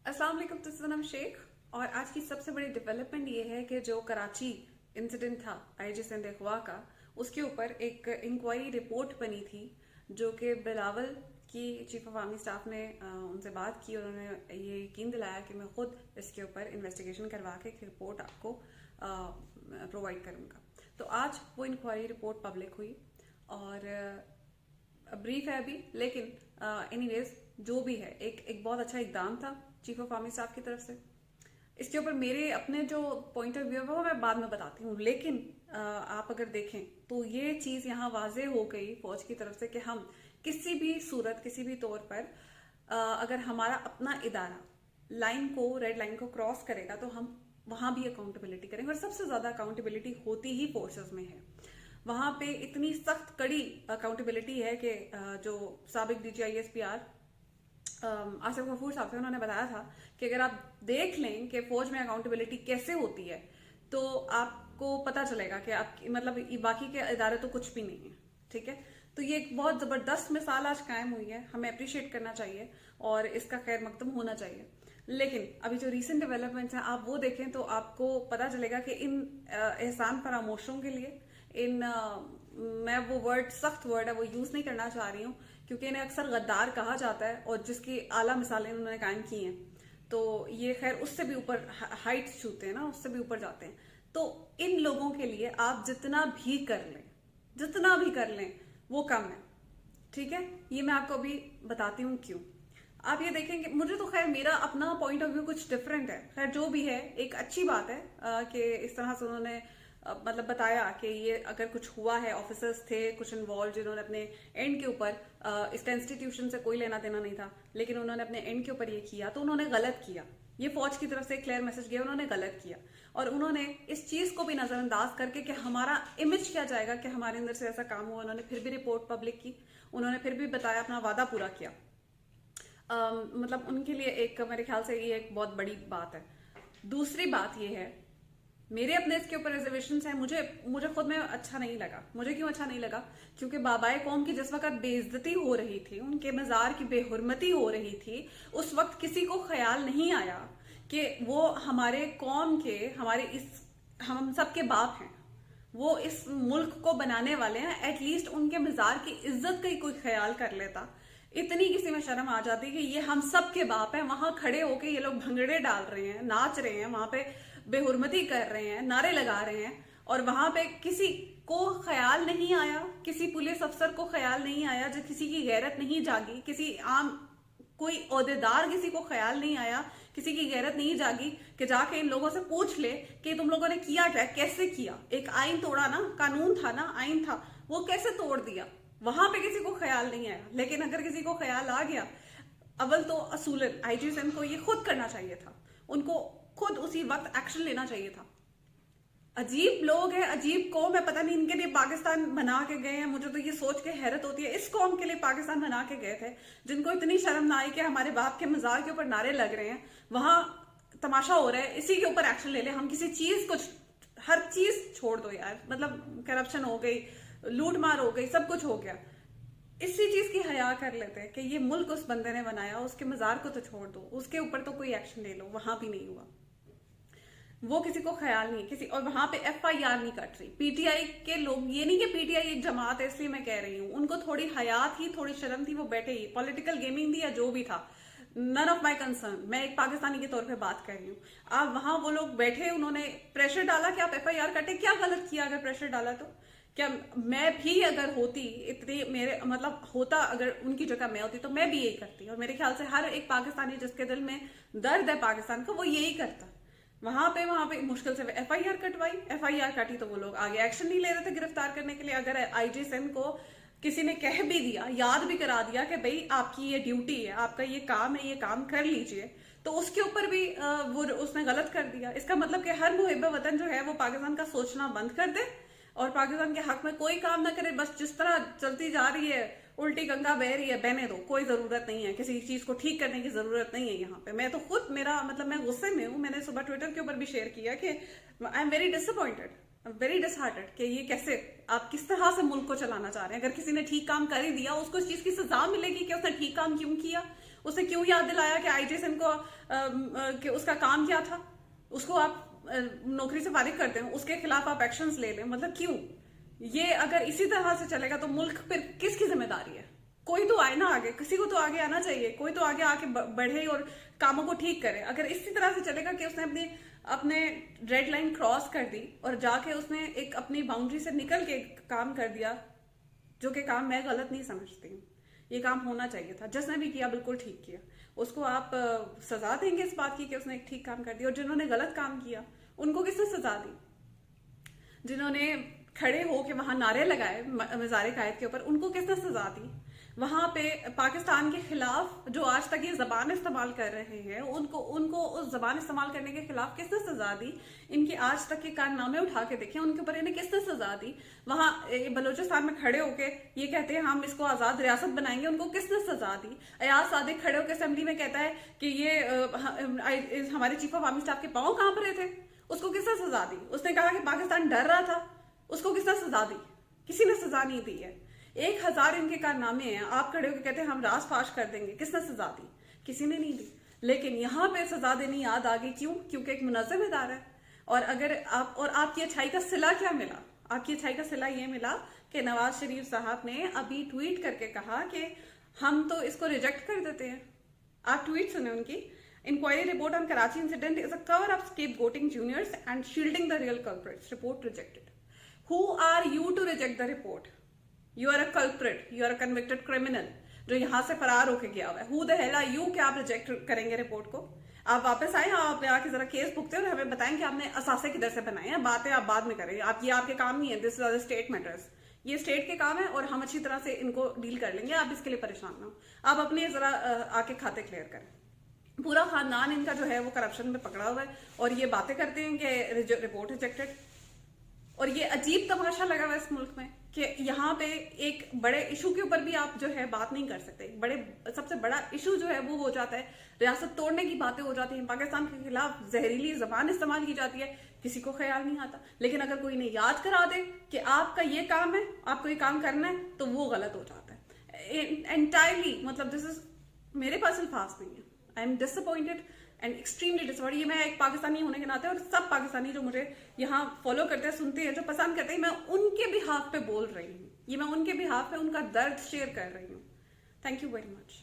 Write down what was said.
अस्सलाम वालेकुम, तस्नीम शेख। और आज की सबसे बड़ी डेवलपमेंट ये है कि जो कराची इंसिडेंट था आईजी सिंध अगवा का, उसके ऊपर एक इंक्वायरी रिपोर्ट बनी थी जो कि बिलावल की चीफ ऑफ आर्मी स्टाफ ने उनसे बात की और उन्होंने ये यकीन दिलाया कि मैं खुद इसके ऊपर इन्वेस्टिगेशन करवा के एक रिपोर्ट आपको प्रोवाइड करूंगा। तो आज वो इंक्वायरी रिपोर्ट पब्लिक हुई और ब्रीफ है अभी, लेकिन एनीवेज जो भी है एक बहुत अच्छा इकदाम था चीफ ऑफ आर्मी स्टाफ की तरफ से। इसके ऊपर मेरे अपने जो पॉइंट ऑफ व्यू है वो मैं बाद में बताती हूँ, लेकिन आप अगर देखें तो ये चीज यहाँ वाजे हो गई फौज की तरफ से कि हम किसी भी सूरत किसी भी तौर पर अगर हमारा अपना इदारा रेड लाइन को क्रॉस करेगा तो हम वहां भी अकाउंटेबिलिटी करेंगे। और सबसे ज्यादा अकाउंटेबिलिटी होती ही फोर्सेस में है। वहां पे इतनी सख्त कड़ी अकाउंटेबिलिटी है कि जो साबिक DGISPR आसिफ गफूर साहब थे, उन्होंने बताया था कि अगर आप देख लें कि फौज में अकाउंटेबिलिटी कैसे होती है तो आपको पता चलेगा कि आप मतलब बाकी के इदारे तो कुछ भी नहीं है। ठीक है, तो ये एक बहुत जबरदस्त मिसाल आज कायम हुई है, हमें अप्रिशिएट करना चाहिए और इसका खैर मकदम होना चाहिए। लेकिन अभी जो रीसेंट डेवलपमेंट्स हैं आप वो देखें तो आपको पता चलेगा कि इन एहसान फरामोशों के लिए मैं वो वर्ड सख्त वर्ड है वो यूज नहीं करना चाह रही हूँ क्योंकि इन्हें अक्सर गद्दार कहा जाता है और जिसकी आला मिसालें उन्होंने कायम की हैं, तो ये खैर उससे भी ऊपर हाइट छूते हैं ना, उससे भी ऊपर जाते हैं। तो इन लोगों के लिए आप जितना भी कर लें वो कम है। ठीक है, ये मैं आपको अभी बताती हूँ क्यों। आप ये देखेंगे, मुझे तो खैर मेरा अपना पॉइंट ऑफ व्यू कुछ डिफरेंट है। खैर जो भी है एक अच्छी बात है कि इस तरह से उन्होंने मतलब बताया कि ये अगर कुछ हुआ है, ऑफिसर्स थे कुछ इन्वॉल्व जिन्होंने अपने एंड के ऊपर इसका इंस्टीट्यूशन से कोई लेना देना नहीं था, लेकिन उन्होंने अपने एंड के ऊपर ये किया तो उन्होंने गलत किया। ये फौज की तरफ से क्लियर मैसेज गया, उन्होंने गलत किया। और उन्होंने इस चीज को भी नजरअंदाज करके कि हमारा इमेज क्या जाएगा कि हमारे अंदर से ऐसा काम हुआ, उन्होंने फिर भी रिपोर्ट पब्लिक की, उन्होंने फिर भी बताया, अपना वादा पूरा किया। मतलब उनके लिए एक मेरे ख्याल से ये एक बहुत बड़ी बात है। दूसरी बात ये है, मेरे अपने इसके ऊपर रिजर्वेशन है। मुझे खुद में अच्छा नहीं लगा। मुझे क्यों अच्छा नहीं लगा? क्योंकि बाबाए कौम की जिस वक्त बेइज्जती हो रही थी, उनके मजार की बेहुरमती हो रही थी, उस वक्त किसी को ख्याल नहीं आया कि वो हमारे कौम के, हम सबके बाप हैं, वो इस मुल्क को बनाने वाले हैं। एटलीस्ट उनके मजार की इज्जत का ही कोई ख्याल कर लेता। इतनी किसी में शर्म आ जाती कि ये हम सब के बाप हैं, वहां खड़े होके ये लोग भंगड़े डाल रहे हैं, नाच रहे हैं, वहां पे बेहुरमती कर रहे हैं, नारे लगा रहे हैं, और वहां पे किसी को ख्याल नहीं आया, किसी पुलिस अफसर को ख्याल नहीं आया, जो किसी की गैरत नहीं जागी, किसी आम कोई ओहदेदार किसी को ख्याल नहीं आया, किसी की गैरत नहीं जागी कि जाके इन लोगों से पूछ ले कि तुम लोगों ने किया क्या, कैसे किया। एक आइन तोड़ा ना, कानून था ना, आइन था, वो कैसे तोड़ दिया, वहां पे किसी को ख्याल नहीं आया। लेकिन अगर किसी को ख्याल आ गया, अव्वल तो असूलन आईजी सिंध को ये खुद करना चाहिए था, उनको खुद उसी वक्त एक्शन लेना चाहिए था। अजीब लोग हैं, अजीब कौम है, पता नहीं इनके लिए पाकिस्तान बना के गए हैं। मुझे तो ये सोच के हैरत होती है, इस कौम के लिए पाकिस्तान बना के गए थे जिनको इतनी शर्म ना आई कि हमारे बाप के मजार के ऊपर नारे लग रहे हैं, वहां तमाशा हो रहा है, इसी के ऊपर एक्शन ले ले। हम किसी चीज को, हर चीज छोड़ दो यार, मतलब करप्शन हो गई, लूट मार हो गई, सब कुछ हो गया, इसी चीज की हया कर लेते हैं कि ये मुल्क उस बंदे ने बनाया, उसके मजार को तो छोड़ दो, उसके ऊपर तो कोई एक्शन ले लो। वहां भी नहीं हुआ, वो किसी को ख्याल नहीं किसी, और वहां पे FIR नहीं कट रही। PTI के लोग, ये नहीं कि PTI एक जमात है इसलिए मैं कह रही हूँ, उनको थोड़ी हया थी, थोड़ी शर्म थी, वो बैठे ही पॉलिटिकल गेमिंग थी या जो भी था, नन ऑफ माई कंसर्न। मैं एक पाकिस्तानी के तौर पे बात कर रही हूँ। आप वहां वो लोग बैठे, उन्होंने प्रेशर डाला कि आप FIR कटे। क्या गलत किया अगर प्रेशर डाला तो? क्या मैं भी अगर होती, इतनी मेरे मतलब होता, अगर उनकी जगह मैं होती तो मैं भी यही करती। और मेरे ख्याल से हर एक पाकिस्तानी जिसके दिल में दर्द है पाकिस्तान का, वो यही करता। वहां पे मुश्किल से FIR कटवाई, FIR कटी तो वो लोग आगे एक्शन नहीं ले रहे थे गिरफ्तार करने के लिए। अगर आईजी सिंध को किसी ने कह भी दिया, याद भी करा दिया कि भाई आपकी ये ड्यूटी है, आपका ये काम है, ये काम कर लीजिए, तो उसके ऊपर भी वो उसने गलत कर दिया। इसका मतलब कि हर मुहिब वतन जो है वो पाकिस्तान का सोचना बंद कर दे और पाकिस्तान के हक में कोई काम ना करे। बस जिस तरह चलती जा रही है, उल्टी गंगा बह रही है, बहने दो, कोई जरूरत नहीं है, किसी चीज को ठीक करने की जरूरत नहीं है। यहाँ पे मैं तो खुद, मेरा मतलब मैं गुस्से में हूँ। मैंने सुबह ट्विटर के ऊपर भी शेयर किया कि I am very disappointed, very disheartened कि ये कैसे, आप किस तरह से मुल्क को चलाना चाह रहे हैं। अगर किसी ने ठीक काम कर ही दिया, उसको इस चीज की सजा मिलेगी कि उसने ठीक काम क्यों किया, उसने क्यों याद दिलाया कि आईजे सिंह को कि उसका काम क्या था, उसको आप नौकरी से फारिग करते हैं, उसके खिलाफ आप एक्शंस ले लें, मतलब क्यों? ये अगर इसी तरह से चलेगा तो मुल्क फिर किसकी जिम्मेदारी है? कोई तो आए ना आगे, किसी को तो आगे आना चाहिए, कोई तो आगे आके बढ़े और कामों को ठीक करे। अगर इसी तरह से चलेगा कि उसने अपने रेड लाइन क्रॉस कर दी और जाके उसने एक अपनी बाउंड्री से निकल के काम कर दिया, जो कि काम मैं गलत नहीं समझती हूँ, ये काम होना चाहिए था, जिसने भी किया बिल्कुल ठीक किया, उसको आप सजा देंगे इस बात की कि उसने एक ठीक काम कर दिया। और जिन्होंने गलत काम किया उनको किसने सजा दी? जिन्होंने खड़े हो के वहां नारे लगाए मज़ार कायद के ऊपर, उनको किसने सजा दी? वहां पे पाकिस्तान के खिलाफ जो आज तक ये जबान इस्तेमाल कर रहे हैं, उनको उस जबान इस्तेमाल करने के खिलाफ किसने सजा दी? इनके आज तक के कारनामे उठा के देखें, उनके ऊपर इन्हें किसने सजा दी? वहां बलूचिस्तान में खड़े होके ये कहते हैं हम इसको आजाद रियासत बनाएंगे, उनको किसने सजा दी? अयाज सादिक खड़े होकर असेंबली में कहता है कि ये हमारे चीफ ऑफ आर्मी स्टाफ के पांव कांप रहे थे, उसको किसने सजा दी? उसने कहा कि पाकिस्तान डर रहा था, उसको किसने सजा दी? किसी ने सजा नहीं दी है। 1000 इनके कारनामे हैं, आप खड़े होकर कहते हैं हम राज फाश कर देंगे, किसने सजा दी? किसी ने नहीं दी। लेकिन यहाँ पे सजा देनी याद आ गई, क्यों? क्योंकि एक मुनज़्ज़म इदारा है। और अगर आपकी अच्छाई का सिला क्या मिला? आपकी अच्छाई का सिला ये मिला कि नवाज शरीफ साहब ने अभी ट्वीट करके कहा कि हम तो इसको रिजेक्ट कर देते हैं। आप ट्वीट सुने उनकी, inquiry report on Karachi incident is a cover up scapegoating juniors and shielding the real culprits, report rejected. Who are you to reject the report? You are a culprit, you are a convicted criminal जो यहां से फरार होके गया हुआ है। Who the hell are you कि आप रिजेक्ट करेंगे रिपोर्ट को? आप वापस आए, आप आके जरा केस भुगते और हमें बताएं कि आपने असासे किधर से बनाए हैं। बातें आप बाद में करें, आप ये आपके काम नहीं है। दिस इज स्टेट मैटर्स, ये स्टेट के काम है और हम अच्छी तरह से इनको डील कर लेंगे, आप इसके लिए परेशान ना हो। आप अपने जरा आके खाते क्लियर करें। पूरा खानदान इनका जो है वो करप्शन में पकड़ा हुआ है और ये बातें करते हैं कि रिपोर्ट रिजेक्टेड। और ये अजीब तमाशा लगा हुआ इस मुल्क में कि यहाँ पे एक बड़े इशू के ऊपर भी आप जो है बात नहीं कर सकते। सबसे बड़ा इशू जो है वो हो जाता है, रियासत तोड़ने की बातें हो जाती हैं, पाकिस्तान के खिलाफ जहरीली जबान इस्तेमाल की जाती है, किसी को ख्याल नहीं आता। लेकिन अगर कोई ने याद करा दे कि आपका ये काम है, आपको ये काम करना है, तो वो गलत हो जाता है एंटायरली। मतलब दिस इज मेरे पर्सनल फास्ट नहीं है। I am disappointed and extremely disappointed. ये मैं एक पाकिस्तानी होने के नाते और सब पाकिस्तानी जो मुझे यहाँ फॉलो करते हैं, सुनते हैं, जो पसंद करते हैं, मैं उनके बिहाफ पे बोल रही हूँ। ये मैं उनके बिहाफ पे उनका दर्द शेयर कर रही हूँ। Thank you very much.